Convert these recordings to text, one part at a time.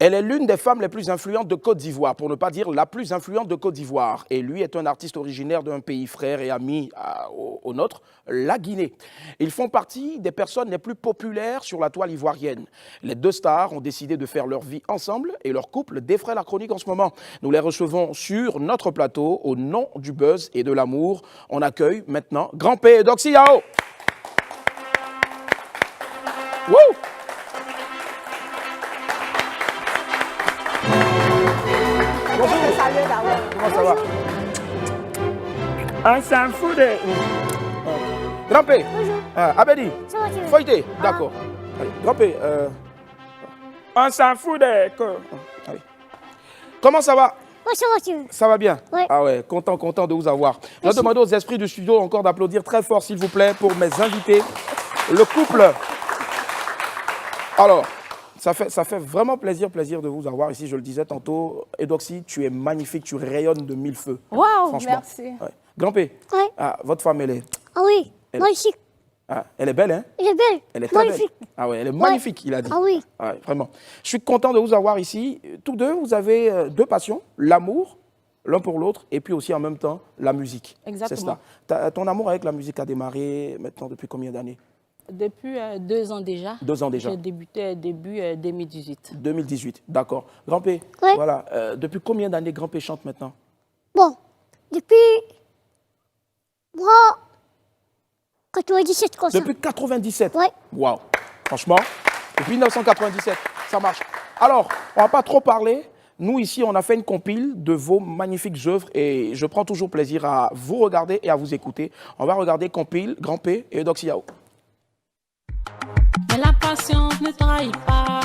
Elle est l'une des femmes les plus influentes de Côte d'Ivoire, pour ne pas dire la plus influente de Côte d'Ivoire. Et lui est un artiste originaire d'un pays frère et ami au nôtre, la Guinée. Ils font partie des personnes les plus populaires sur la toile ivoirienne. Les deux stars ont décidé de faire leur vie ensemble et leur couple défraie la chronique en ce moment. Nous les recevons sur notre plateau au nom du buzz et de l'amour. On accueille maintenant Grand P et Doxy Yao. Wouh! Bonjour. Comment ça va? On s'en fout de... Grand P. Bonjour. Abedi. Ça va, tu veux? Feuilleté. D'accord. Allez, Grand P. On s'en fout de... Allez. Comment ça va? Ouais, ça va, tu veux? Ça va bien? Ouais. Ah ouais, content de vous avoir. Je vais demander aux esprits du studio encore d'applaudir très fort, s'il vous plaît, pour mes invités. Le couple. Alors, ça fait vraiment plaisir de vous avoir ici. Je le disais tantôt, Edoxy, tu es magnifique, tu rayonnes de mille feux. Waouh, Franchement. merci. Ouais. Grand P, Ouais. votre femme, elle est... Ah oui, magnifique. elle est belle, hein? Elle est belle. Elle est très magnifique. belle. Ah ouais, elle est magnifique, il a dit. Ah oui. Ouais, vraiment. Je suis content de vous avoir ici. Tous deux, vous avez deux passions, l'amour, l'un pour l'autre, et puis aussi en même temps, la musique. Exactement. C'est ça. Ton amour avec la musique a démarré maintenant depuis combien d'années? Depuis 2 ans déjà. 2 ans déjà. J'ai débuté début 2018. 2018, d'accord. Grand P, Ouais. voilà. Depuis combien d'années Grand P chante maintenant? Bon, depuis... Moi... 97, comme ça. Depuis 97? Ouais. Waouh. Franchement, depuis 1997, ça marche. Alors, on ne va pas trop parler. Nous, ici, on a fait une compile de vos magnifiques œuvres et je prends toujours plaisir à vous regarder et à vous écouter. On va regarder compile, Grand P et Doxy Yao. Mais la patience ne trahit pas,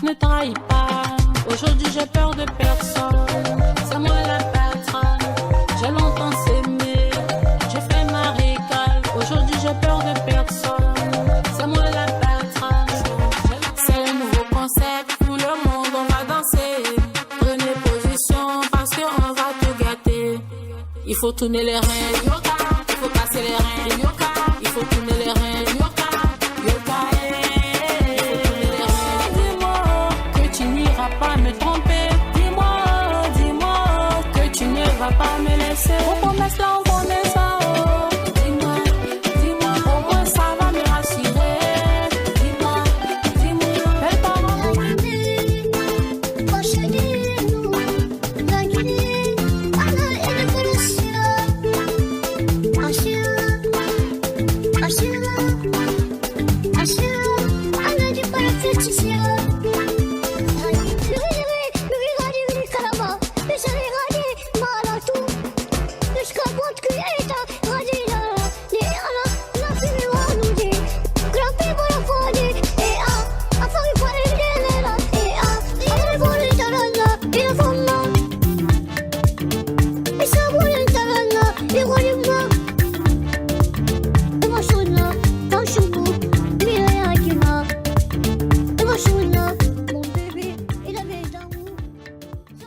ne trahit pas. Aujourd'hui j'ai peur de personne, c'est moi la patronne. J'ai longtemps s'aimé, j'ai fait ma récale. Aujourd'hui j'ai peur de personne, c'est moi la patronne. C'est un nouveau concept, tout le monde on va danser. Prenez position parce qu'on va tout gâter. Il faut tourner les reins, yoga. Il faut passer les reins, yoga. Il faut tourner les reins, yoga. Pas me tromper, dis-moi que tu ne vas pas me laisser. Vos promesses là on connaît ça, oh. Dis-moi, au moins ça va me rassurer. Dis-moi, belle parole.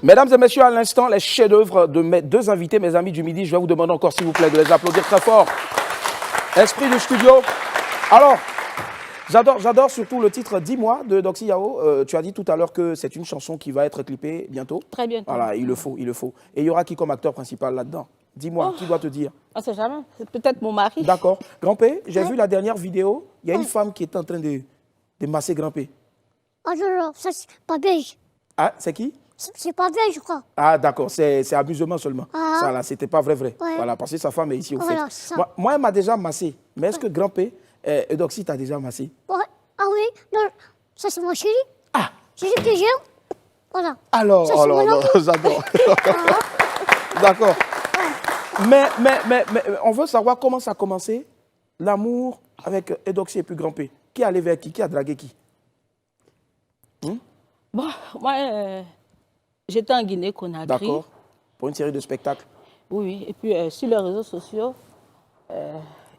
Mesdames et messieurs, à l'instant, les chefs-d'œuvre de mes deux invités, mes amis du midi. Je vais vous demander encore, s'il vous plaît, de les applaudir très fort. Esprit du studio. Alors, j'adore surtout le titre « Dis-moi » de Doxy Yao. Tu as dit tout à l'heure que c'est une chanson qui va être clippée bientôt. Très bientôt. Voilà, il le faut. Et il y aura qui comme acteur principal là-dedans? Dis-moi, qui doit te dire? On ne sait jamais. C'est peut-être mon mari. D'accord. Grand P, j'ai vu la dernière vidéo. Il y a une femme qui est en train de masser Grand P. Ah non, ça c'est pas belge. Ah, c'est qui? C'est pas belge, je crois. Ah, d'accord, c'est amusement seulement. Ah. Ça, là, c'était pas vrai. Ouais. Voilà, parce que sa femme est ici au Voilà, fait. ça. Moi, elle m'a déjà massé. Mais est-ce que Grand P, Edoxy t'a déjà massé? Ouais. Ah oui, non, ça c'est mon chéri. Ah. Chéri que j'aime. Voilà. Alors, Ça, c'est mon amour. j'adore. D'accord. Mais on veut savoir comment ça a commencé, l'amour avec Edoxy et puis Grand P. Qui est allé vers qui? Qui a dragué qui? Bon, moi, j'étais en Guinée-Conakry. D'accord. Pour une série de spectacles. Oui, et puis sur les réseaux sociaux,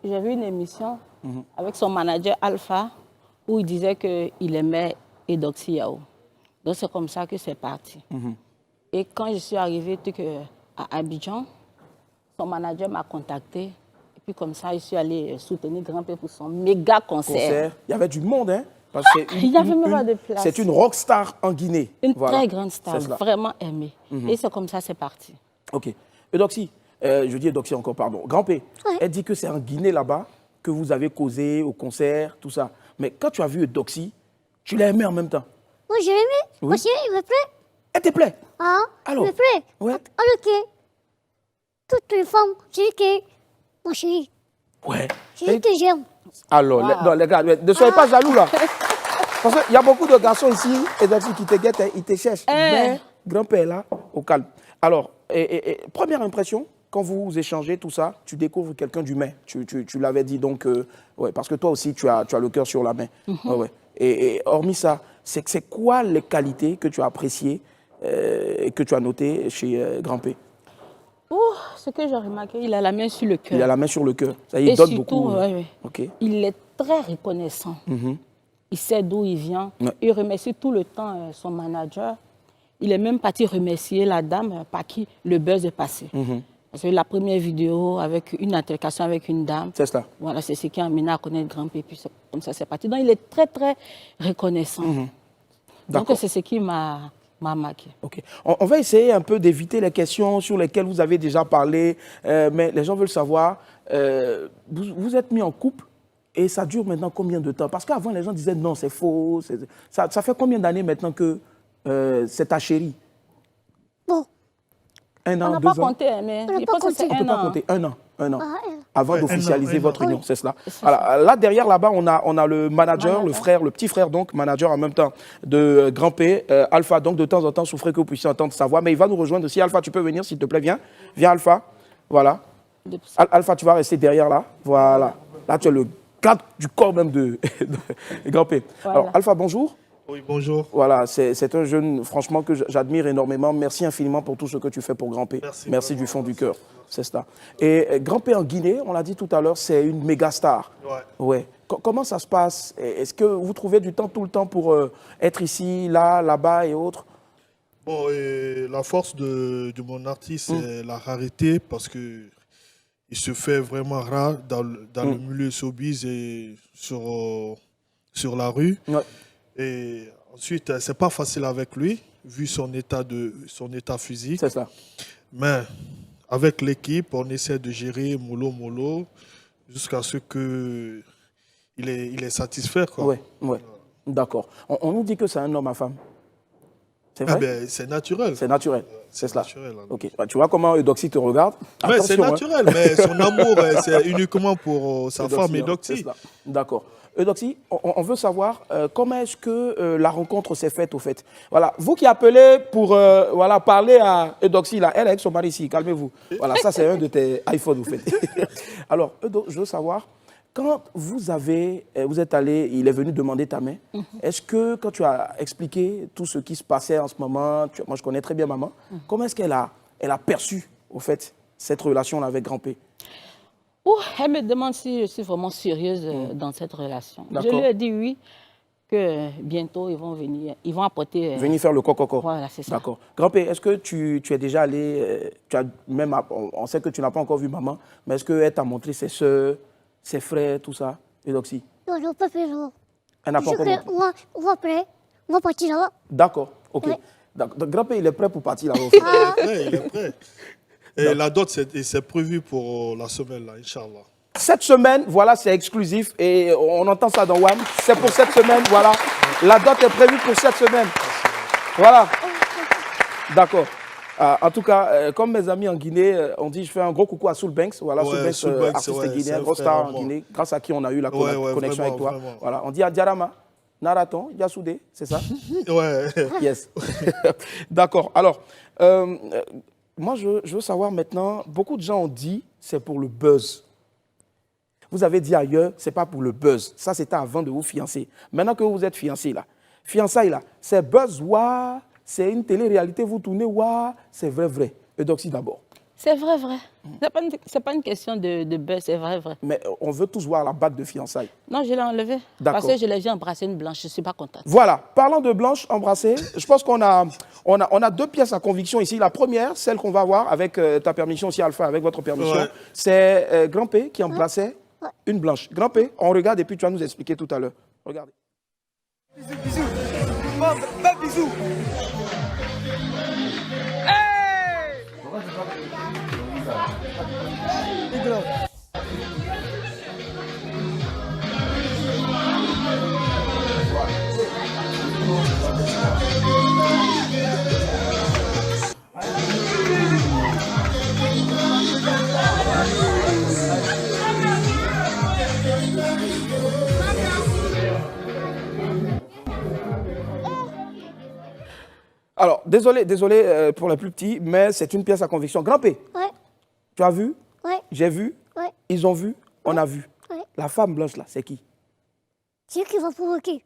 j'ai vu une émission avec son manager Alpha où il disait qu'il aimait Edoxy Yao. Donc c'est comme ça que c'est parti. Et quand je suis arrivée à Abidjan, son manager m'a contacté. Et puis comme ça, je suis allée soutenir Grand P pour son méga concert. Il y avait du monde, hein? Parce que Il n'y avait même pas de place. C'est une rockstar en Guinée. Une Voilà. très grande star, C'est cela. vraiment aimée. Et c'est comme ça, c'est parti. Ok. Eudoxie, je dis Eudoxie encore, pardon. Grand-P, Ouais. elle dit que c'est en Guinée là-bas que vous avez causé au concert, tout ça. Mais quand tu as vu Eudoxie, tu l'as aimé en même temps. Moi, j'ai aimé. Oui. Parce qu'il me plaît. Elle te plaît? Ah, Alors, il me plaît. ouais. Alors, toutes les femmes, c'est que mon chéri, Ouais. c'est que j'aime. Alors, non, les gars, ne soyez pas jaloux là. Parce qu'il y a beaucoup de garçons ici, Eudoxie, qui te guettent, ils te cherchent. Mais grand-père là, au calme. Alors, première impression, quand vous échangez tout ça, tu découvres quelqu'un d'humain. Tu l'avais dit donc, ouais, parce que toi aussi, tu as le cœur sur la main. Ouais, ouais. Et hormis ça, c'est quoi les qualités que tu as appréciées et que tu as notées chez Grand-P? Ce que j'ai remarqué, il a la main sur le cœur. Il a la main sur le cœur. Ça, il Et donne surtout, beaucoup. ouais. Ok. Il est très reconnaissant. Il sait d'où il vient. Ouais. Il remercie tout le temps son manager. Il est même parti remercier la dame par qui le buzz est passé. Parce que la première vidéo avec une altercation avec une dame, C'est ça. voilà, c'est ce qui a amené à connaître Grand-P. Puis comme ça, c'est parti. Donc, il est très, très reconnaissant. Donc, D'accord. c'est ce qui m'a marqué. Ok. On va essayer un peu d'éviter les questions sur lesquelles vous avez déjà parlé, mais les gens veulent savoir, vous êtes mis en couple et ça dure maintenant combien de temps? Parce qu'avant, les gens disaient non, c'est faux. Ça fait combien d'années maintenant que c'est ta chérie? Bon, Un On an, n'a 2 pas ans? compté, mais On n'a je pas pense que compté. c'est On ne peut un pas an. compter. Un an. ah, elle. Avant d'officialiser votre un an. union, c'est cela. Alors, là, derrière, là-bas, on a le manager, le frère, le petit frère, donc, manager en même temps de Grand-P, Alpha. Donc, de temps en temps, souffrez que vous puissiez entendre sa voix. Mais il va nous rejoindre aussi. Alpha, tu peux venir, s'il te plaît, viens. Viens, Alpha. Voilà. Alpha, tu vas rester derrière, là. Voilà. Là, tu es le garde du corps même de Grand-P. Voilà. Alors, Alpha, bonjour. Oui, bonjour. Voilà, c'est un jeune, franchement, que j'admire énormément. Merci infiniment pour tout ce que tu fais pour Grand-P. Merci du fond du cœur. C'est ça. Et Grand-P en Guinée, on l'a dit tout à l'heure, c'est une méga star. Ouais. Ouais. Comment ça se passe? Est-ce que vous trouvez du temps tout le temps pour être ici, là, là-bas et autres? Bon, et la force de mon artiste, c'est la rareté parce que il se fait vraiment rare dans le milieu showbiz et sur la rue. Ouais. Et ensuite, c'est pas facile avec lui, vu son état physique. C'est ça. Mais avec l'équipe, on essaie de gérer mollo jusqu'à ce que il est satisfait, quoi. Ouais, ouais. D'accord. On nous dit que c'est un homme à femme. C'est vrai? Ah ben, c'est naturel. C'est naturel. C'est cela. naturel, alors. Ok. Bah, tu vois comment Eudoxie te regarde? Mais c'est Attention, hein. naturel, mais son amour, c'est uniquement pour sa femme C'est Eudoxie. cela. D'accord. Eudoxie, on veut savoir comment est-ce que la rencontre s'est faite au fait. Voilà, vous qui appelez pour voilà, parler à Eudoxie, là, elle est avec son mari ici, calmez-vous. Voilà, ça c'est un de tes iPhones, vous faites. Alors, je veux savoir, quand vous êtes allé, il est venu demander ta main, est-ce que quand tu as expliqué tout ce qui se passait en ce moment, moi je connais très bien maman, comment est-ce qu'elle a perçu, au fait, cette relation-là avec Grand-P? Elle me demande si je suis vraiment sérieuse dans cette relation. Je D'accord. lui ai dit oui, que bientôt ils vont venir, ils vont apporter... Venir faire le coco. Voilà, c'est ça. D'accord. Grand-P, est-ce que tu es déjà allé, on sait que tu n'as pas encore vu maman, mais est-ce qu'elle t'a montré ses soeurs, ses frères, tout ça, Eudoxie? Non, je ne peux pas faire ça. Elle n'a pas Je encore sais montré. que on va prêt. On va partir là-bas. D'accord, ok. Ouais. Donc, Grand-P, il est prêt pour partir là-bas. Il est prêt. Et la dot, c'est prévu pour la semaine, là, Inch'Allah. Cette semaine, voilà, c'est exclusif et on entend ça dans WAM. C'est pour cette semaine, voilà. La dot est prévue pour cette semaine. Voilà. D'accord. En tout cas, comme mes amis en Guinée, on dit, je fais un gros coucou à Soul Banks. Voilà, Ouais, Soul Soul Banks, Banks, artiste ouais, c'est guinéen, un grosse frère star à en moi. Guinée, grâce à qui on a eu la Ouais, connexion avec toi. vraiment. Voilà, on dit à Diarama, Naraton, Yasoudé, c'est ça? Ouais. Yes. D'accord. Alors, moi, je veux savoir maintenant, beaucoup de gens ont dit, c'est pour le buzz. Vous avez dit ailleurs, c'est pas pour le buzz. Ça, c'était avant de vous fiancer. Maintenant que vous êtes fiancés, là, fiançailles, là, c'est buzz, ouah, c'est une télé-réalité, vous tournez, ouah, c'est vrai. Eudoxie d'abord. C'est vrai. C'est pas une question de buzz, c'est vrai. Mais on veut tous voir la bague de fiançailles. Non, je l'ai enlevée. D'accord. Parce que je l'ai vu embrasser une blanche, je ne suis pas contente. Voilà, parlant de Blanche embrassée, je pense qu'on a deux pièces à conviction ici. La première, celle qu'on va voir avec ta permission aussi, Alpha, avec votre permission, Ouais. c'est Grand-P qui embrassait une Blanche. Grand-P, on regarde et puis tu vas nous expliquer tout à l'heure. Regardez. Alors, désolé pour les plus petits, mais c'est une pièce à conviction. Grand P, Ouais, tu as vu? ouais, J'ai vu? ouais, Ils ont vu? On a vu. ouais. La femme blanche là, c'est qui? C'est qui va provoquer.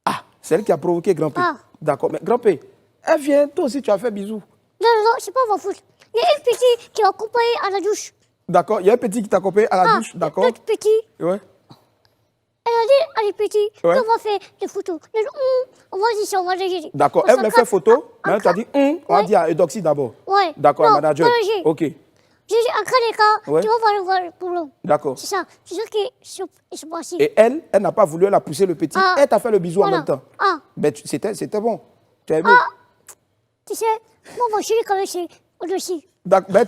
Ah, c'est elle qui a provoqué Grand P. Ah. D'accord, mais Grand P, elle vient, toi aussi tu as fait bisous. Non, non, c'est pas ma faute. Il y a une petite qui m'a accompagné à la douche. D'accord, il y a un petit qui t'a accompagné à la douche, d'accord? L'autre petit, Ouais. elle a dit à les petits Ouais. qu'on va faire des photos. Elle a dit, on va dire ça, on va dire. D'accord, On elle voulait faire s'encadre. photo, mais elle t'a dit, on va Ouais. dire à Eudoxie d'abord. Ouais. D'accord, Non, manager. manager. Ok, J'ai dit, en cas des cas, Ouais. tu vas voir le problème. d'accord. C'est ça qui se passe. Et elle n'a pas voulu, elle a poussé le petit, Ah. elle t'a fait le bisou en Voilà. même temps. Ah, Mais c'était bon. Tu as aimé? tu sais, moi, mon chéri, quand même, c'est au-dessus. D'accord, mais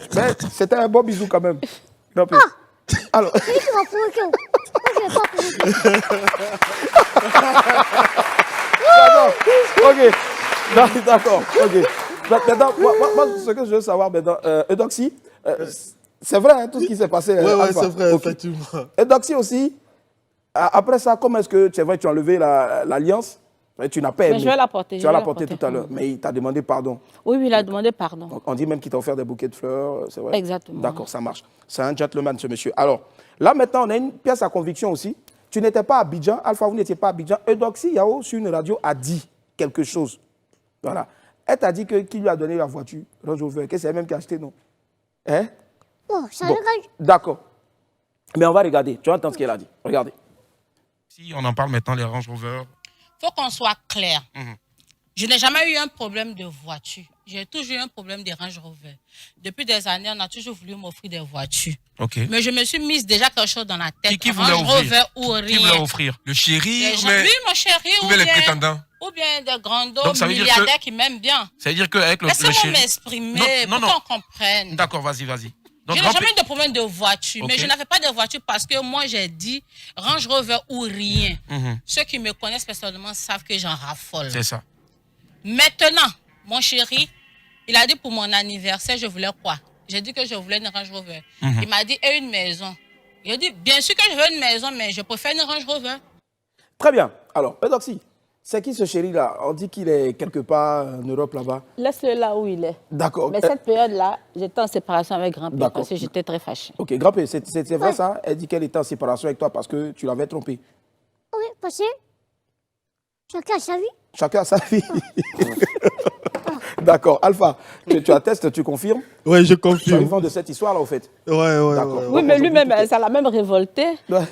c'était un bon bisou quand même. Grand P. Alors, C'est lui qui m'a provoqué. Moi, je ne vais pas provoquer. ok. D'accord, ok. Maintenant, moi, ce que je veux savoir maintenant, Eudoxie, c'est vrai hein, tout ce qui s'est passé. Ouais, Alpha. c'est vrai, Ok. effectivement. Eudoxie aussi, après ça, comment est-ce que tu as enlevé l'alliance? Tu n'as pas aimé. Mais je vais la porter, Tu je vas vais la la porter porter. tout à l'heure, mais il t'a demandé pardon. Oui, il a demandé pardon. Donc, on dit même qu'il t'a offert des bouquets de fleurs, c'est vrai? Exactement. D'accord, ça marche. C'est un gentleman, ce monsieur. Alors, là, maintenant, on a une pièce à conviction aussi. Tu n'étais pas à Abidjan, Alpha, vous n'étiez pas à Abidjan. Eudoxie Yao, sur une radio, a dit quelque chose. Voilà. Elle t'a dit que qui lui a donné la voiture, Range Rover, que c'est elle-même qui a acheté, non? Hein? Bon, ça Bon, regarde. d'accord. Mais on va regarder. Tu vas entendre ce qu'elle a dit. Regardez. Si on en parle maintenant, les Range Rover. Faut qu'on soit clair. Je n'ai jamais eu un problème de voiture. J'ai toujours eu un problème de Range Rover. Depuis des années, on a toujours voulu m'offrir des voitures. Ok. Mais je me suis mise déjà quelque chose dans la tête. Qui voulait Range offrir? Rover ou Qui voulait rien. offrir? Le chéri Des gens- mais Oui, mon chéri, ou bien les prétendants? ou bien des grands Donc, ça veut dire milliardaires que- qui m'aiment bien. Ça veut dire qu'avec le Laissez-moi chéri... m'exprimer Non, pour non. qu'on comprenne. D'accord, vas-y. Donc, Je n'ai grand jamais P- eu de problème de voiture, mais Ok. je n'avais pas de voiture parce que moi, j'ai dit Range Rover ou rien. Mhm. Ceux qui me connaissent personnellement savent que j'en raffole. C'est ça. Maintenant, mon chéri, il a dit pour mon anniversaire, je voulais quoi? J'ai dit que je voulais une Range Rover. Il m'a dit, et une maison. Il a dit, bien sûr que je veux une maison, mais je préfère une Range Rover. Très bien. Alors, Eudoxie, c'est qui ce chéri-là? On dit qu'il est quelque part en Europe là-bas. Laisse-le là où il est. D'accord. Mais cette période-là, j'étais en séparation avec grand-père D'accord. parce que j'étais très fâchée. Ok, grand-père, c'est vrai ça? Elle dit qu'elle était en séparation avec toi parce que tu l'avais trompé. Oui, parce que chacun a sa vie. Chacun a sa vie. D'accord. Alpha, tu attestes, tu confirmes? Ouais, je Tu es confirme. vivant de cette histoire-là, au fait. Ouais. D'accord. Oui, mais lui-même, ça l'a même révolté. Ouais.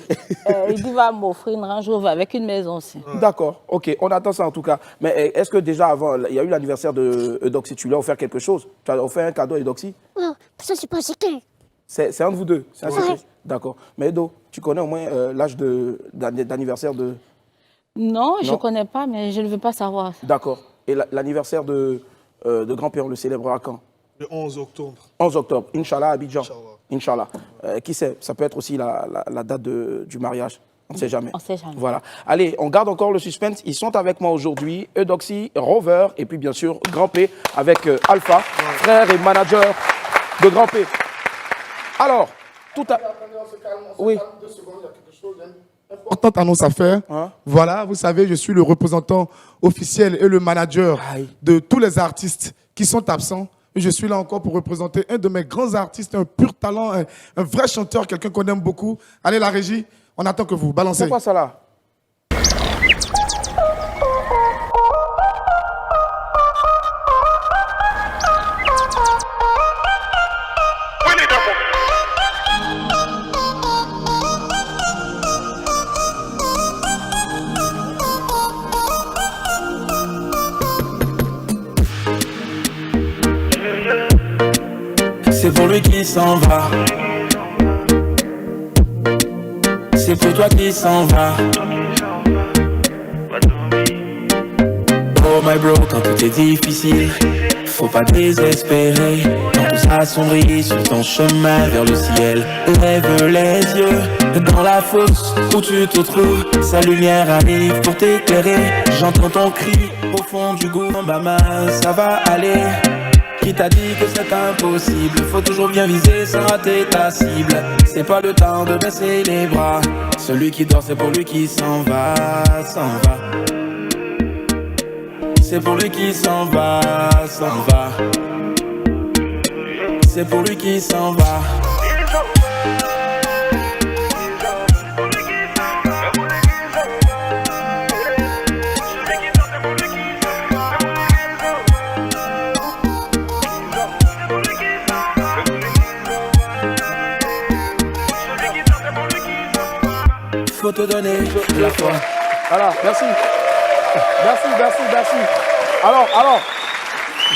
Il dit, va m'offrir une Range Rover avec une maison aussi. D'accord, ok, on attend ça en tout cas. Mais est-ce que déjà avant, il y a eu l'anniversaire de Eudoxie, tu lui as offert quelque chose? Tu as offert un cadeau à Eudoxie? Non, ça, c'est pas secret. C'est entre vous deux, c'est un Ouais. secret. D'accord. Mais Edo, tu connais au moins l'âge d'anniversaire de... Non, je Non. ne connais pas, mais je ne veux pas savoir. D'accord. Et l'anniversaire de grand-père, on le célébrera quand? Le 11 octobre. 11 octobre, Inch'Allah, à Abidjan. Inch'Allah. Inch'Allah. Qui sait, ça peut être aussi la date du mariage. On ne sait jamais. On sait jamais. Voilà. Allez, on garde encore le suspense. Ils sont avec moi aujourd'hui, Eudoxie, Rover, et puis bien sûr, Grand P, avec Alpha, frère et manager de Grand P. Alors, tout à... Oui. Importante annonce à faire. Hein? Voilà, vous savez, je suis le représentant officiel et le manager Aïe. de tous les artistes qui sont absents. Et je suis là encore pour représenter un de mes grands artistes, un pur talent, un vrai chanteur, quelqu'un qu'on aime beaucoup. Allez, la régie, on attend que vous balancez. C'est quoi ça là? C'est pour lui qui s'en va. C'est pour toi qui s'en va. ouais bro, quand tout est difficile, faut pas désespérer. Quand tout s'assombrit sur ton chemin vers le ciel, lève les yeux dans la fosse où tu te trouves. Sa lumière arrive pour t'éclairer. J'entends ton cri au fond du gouffre, maman, ça va aller. Qui t'a dit que c'est impossible? Faut toujours bien viser sans rater ta cible. C'est pas le temps de baisser les bras. Celui qui dort, c'est pour lui qui s'en va, s'en va. C'est pour lui qui s'en va, s'en va. C'est pour lui qui s'en va. Faut te donner la foi. Voilà, merci. Merci. Alors,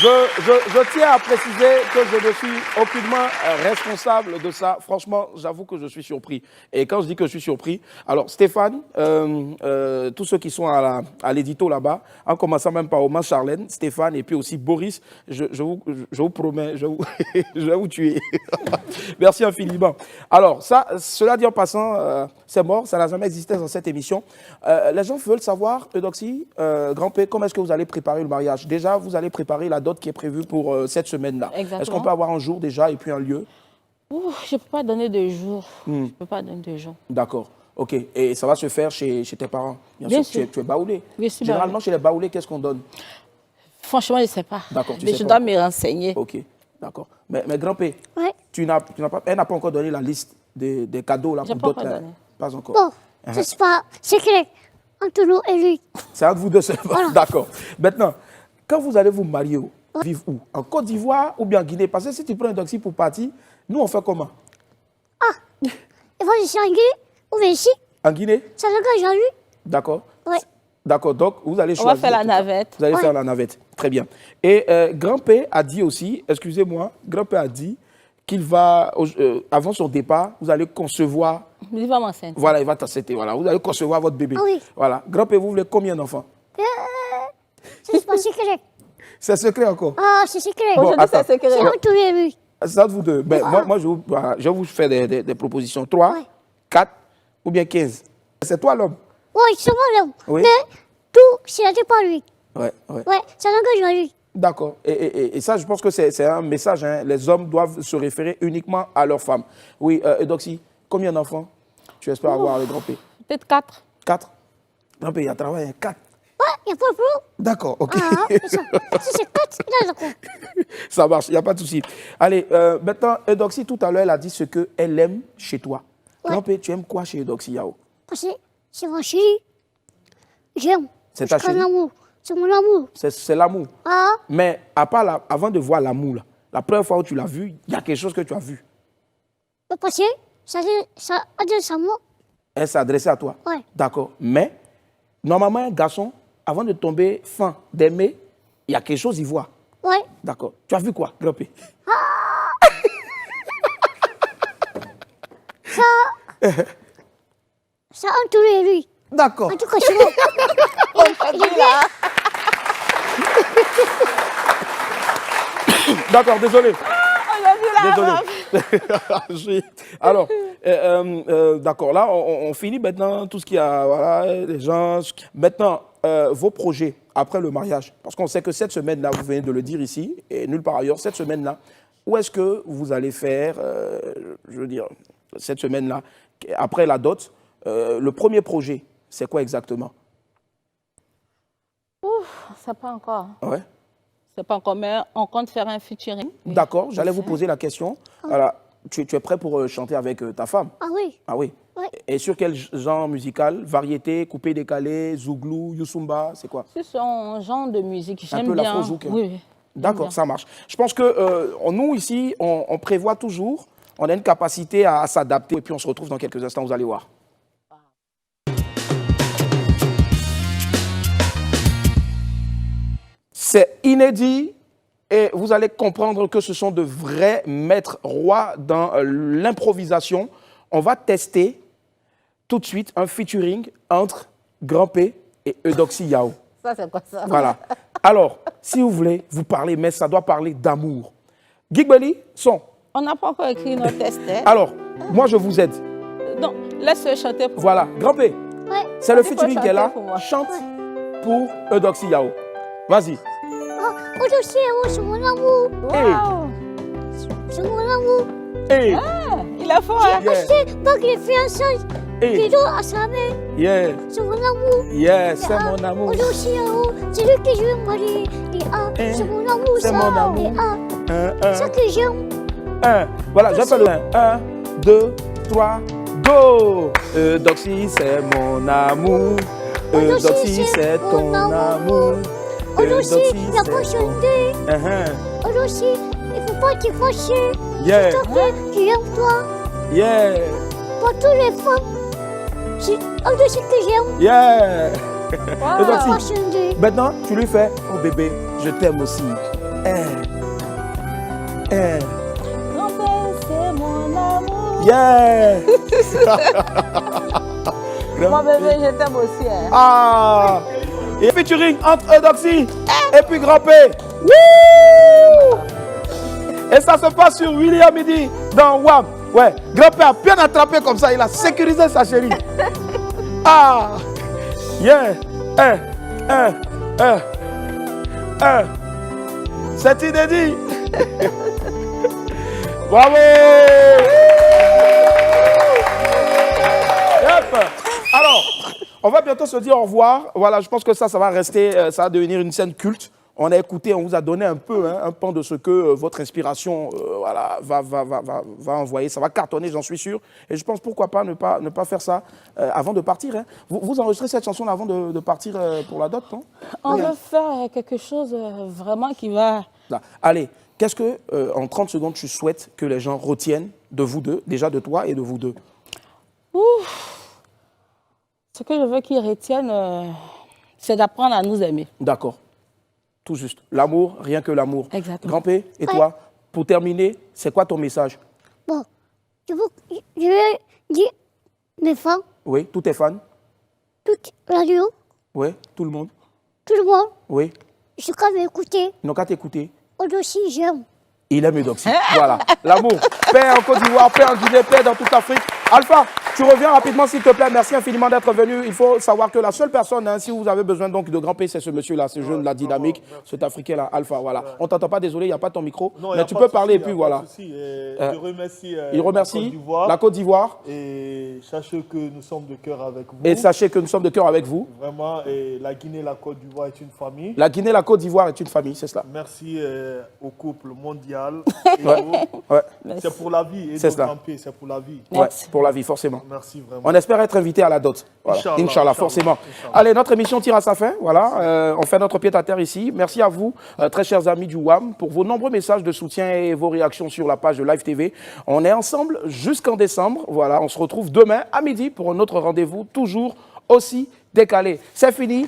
je tiens à préciser que je ne suis aucunement responsable de ça. Franchement, j'avoue que je suis surpris. Et quand je dis que je suis surpris, alors Stéphane, tous ceux qui sont à l'édito là-bas, en commençant même par Oman Charlène, Stéphane et puis aussi Boris, je vous promets, je vais vous tuer. Merci infiniment. Alors, cela dit en passant, c'est mort, ça n'a jamais existé dans cette émission. Les gens veulent savoir, Eudoxie, Grand P, comment est-ce que vous allez préparer le mariage? Déjà, vous allez préparer la dot qui est prévue pour cette semaine-là. Est-ce qu'on peut avoir un jour déjà et puis un lieu? Je ne peux pas donner de jour. Je peux pas donner de jour. D'accord. OK. Et ça va se faire chez tes parents? Bien sûr. Tu es baoulé. Généralement, chez les baoulés, qu'est-ce qu'on donne? Franchement, je ne sais pas. D'accord. Mais je dois me renseigner. OK. D'accord. Mais Grand P, Ouais. elle n'a pas encore donné la liste des cadeaux là, pour d'autres. Pas encore. Bon, c'est pas secret entre nous et lui. C'est entre vous deux seulement. Voilà. D'accord. Maintenant, quand vous allez vous marier, vivre où? En Côte d'Ivoire ou bien en Guinée? Parce que si tu prends un taxi pour partir, nous on fait comment? Il faut ici en Guinée ou bien ici. En Guinée? Ça le Jean-Louis. D'accord. Ouais. D'accord, donc vous allez On choisir. va faire la navette. Vous allez faire la navette. Très bien. Et Grand P a dit aussi, excusez-moi, Grand P a dit qu'il va, avant son départ, vous allez concevoir. Il va m'enceinte. Voilà, il va t'enceinte. Voilà, vous allez concevoir votre bébé. Ah oui. Voilà. Grand P, vous voulez combien d'enfants? C'est pas secret. C'est secret encore. Ah, c'est secret. Bon, Aujourd'hui, c'est attends. secret. C'est entre lui et lui. C'est entre vous deux. Ben, moi je vais vous faire des propositions. 3, Ouais. 4 ou bien 15. C'est toi l'homme. Oui, c'est moi l'homme. Oui. Mais tout, c'est pas lui. Ouais. Ouais, ça le Jean-Louis. D'accord. Et ça, je pense que c'est un message. Hein. Les hommes doivent se référer uniquement à leurs femmes. Oui, Eudoxie, combien d'enfants tu espères avoir avec Grand P? Peut-être 4. 4. Grand P, il y a travaillé. 4. Ouais, il n'y a pas de problème. D'accord, ok. Ah, si c'est 4, là, d'accord. Ça marche, il n'y a pas de souci. Allez, maintenant, Eudoxie, tout à l'heure, elle a dit ce qu'elle aime chez toi. Ouais. Grand P, tu aimes quoi chez Eudoxie Yao? Parce que c'est mon chéri. J'aime. C'est ta chérie? L'amour. C'est mon amour. C'est l'amour. Ah, Mais à part avant de voir l'amour, là, la première fois où tu l'as vu, il y a quelque chose que tu as vu. parce que ça adresse à moi. Elle s'est adressée à toi. Ouais. D'accord. Mais, normalement, un garçon, avant de tomber fin, d'aimer, il y a quelque chose, il voit. Ouais. D'accord. Tu as vu quoi, Grand P? Ça entre lui et lui. D'accord. En tout cas, c'est bon. Il est bien. D'accord, désolé. On a vu la Désolé. Alors, d'accord, là, on finit maintenant tout ce qu'il y a, voilà, les gens. Maintenant, vos projets après le mariage, parce qu'on sait que cette semaine-là, vous venez de le dire ici, et nulle part ailleurs, cette semaine-là, où est-ce que vous allez faire, je veux dire, cette semaine-là, après la dot, le premier projet, c'est quoi exactement? C'est pas encore. Ouais. C'est pas encore, mais on compte faire un featuring. D'accord, j'allais vous poser la question. Alors, tu es prêt pour chanter avec ta femme? Ah oui. Ah oui. Ouais. Et sur quel genre musical? Variété, coupé décalé, zouglou, youssoumba, c'est quoi? C'est son genre de musique. Un J'aime peu bien. l'afro-zouk, hein. Oui. D'accord, ça marche. Je pense que nous, ici, on prévoit toujours, on a une capacité à s'adapter et puis on se retrouve dans quelques instants, vous allez voir. C'est inédit et vous allez comprendre que ce sont de vrais maîtres rois dans l'improvisation. On va tester tout de suite un featuring entre Grand P et Eudoxie Yao. Ça, c'est quoi ça? Voilà. Alors, si vous voulez, vous parlez, mais ça doit parler d'amour. Gigbeli, son. On n'a pas encore écrit nos tests. Hein. Alors, moi, je vous aide. Donc, laisse-le chanter pour Voilà, Grand P. Ouais. C'est le Vas-y, featuring faut qui est là. chanter pour moi. Chante pour Eudoxie Yao. Vas-y. Oh, dossier, c'est mon amour. Wow. C'est mon amour. Hey, Il est fort. Hein. yeah, Acheté bague les fiançailles. hey, Cadeau à sa mère. yeah, C'est mon amour. yeah, c'est mon amour. Oh, dossier, c'est lui que je veux marier. Et ah, c'est mon amour. C'est ça. mon amour. Et ah, Un, ça que j'aime. un. Voilà, j'appelle le 1, 2, 3, go. Eudoxie, c'est mon amour. Eudoxie, c'est ton amour. Oh, dossier, il n'a pas c'est chanté. ton- Oh, dossier, il ne faut pas te fâcher. Yeah, S'il te plaît, j'aime toi. yeah, Pour toutes les femmes. C'est un de ceux que j'aime. yeah. Pas Eudoxie, chanté. maintenant, tu lui fais, oh bébé, je t'aime aussi. Grand-père, c'est mon amour. Yeah. Mon bébé, je t'aime aussi. Hein. Ah. Et featuring entre Eudoxie et puis Grand P. Wouh. Et ça se passe sur William Midi dans WAM. Ouais, Grand P a bien attrapé comme ça, il a sécurisé sa chérie. Ah. Yeah. C'est inédit. Bravo. Yep. Alors, on va bientôt se dire au revoir. Voilà, je pense que ça va rester, ça va devenir une scène culte. On a écouté, on vous a donné un peu, hein, un pan de ce que votre inspiration voilà, va envoyer. Ça va cartonner, j'en suis sûr. Et je pense, pourquoi pas ne pas faire ça avant de partir. Hein. Vous enregistrez cette chanson avant de partir pour la dot, non? On veut faire quelque chose vraiment qui va... Là. Allez, qu'est-ce que, en 30 secondes, tu souhaites que les gens retiennent de vous deux, déjà de toi et de vous deux? Ce que je veux qu'ils retiennent, c'est d'apprendre à nous aimer. D'accord. Tout juste. L'amour, rien que l'amour. Exactement. Grand P, et toi, pour terminer, c'est quoi ton message? Bon, je vais dire mes fans, Oui, tous tes fans? toute la radio, Oui, tout le monde? tout le monde, Oui, je quand même écouter. ils n'ont qu'à t'écouter. Aussi, j'aime. Il aime Eudoxie. Voilà, l'amour. Paix en Côte d'Ivoire, paix en Guinée, paix dans toute l'Afrique. Alpha, tu reviens rapidement s'il te plaît. Merci infiniment d'être venu. Il faut savoir que la seule personne, hein, si vous avez besoin donc de Grand P, c'est ce monsieur-là, ce jeune-là dynamique, cet Africain-là, Alpha. Voilà. On t'entend pas, désolé, il n'y a pas ton micro. Non, mais tu peux parler et puis voilà. Je remercie, Il remercie la Côte la Côte d'Ivoire. d'Ivoire. Et sachez que nous sommes de cœur avec vous. Et sachez que nous sommes de cœur avec vous. Vraiment, et la Guinée et la Côte d'Ivoire est une famille. La Guinée et la Côte d'Ivoire est une famille, c'est cela. Merci au couple mondial. Ouais. C'est pour la vie. Et C'est donc, cela. Grand P, c'est pour la vie. Ouais, pour la vie, forcément. Merci vraiment. On espère être invité à la dot. Voilà. Inch'Allah, Inch'Allah, forcément. Inch'Allah. Allez, notre émission tire à sa fin. Voilà, on fait notre pied à terre ici. Merci à vous, très chers amis du WAM, pour vos nombreux messages de soutien et vos réactions sur la page de Live TV. On est ensemble jusqu'en décembre. Voilà, on se retrouve demain à midi pour un autre rendez-vous, toujours aussi décalé. C'est fini.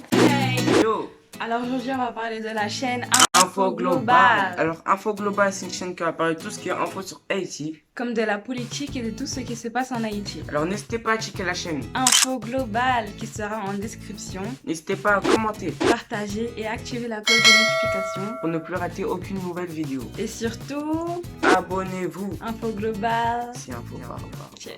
Alors aujourd'hui, on va parler de la chaîne Info Global. Alors Info Global, c'est une chaîne qui va parler de tout ce qui est info sur Haïti, comme de la politique et de tout ce qui se passe en Haïti. Alors n'hésitez pas à checker la chaîne. Info Global qui sera en description. N'hésitez pas à commenter, Partager et activer la cloche de notification. pour ne plus rater aucune nouvelle vidéo. Et surtout, Abonnez-vous. Info Global. C'est Info. Check.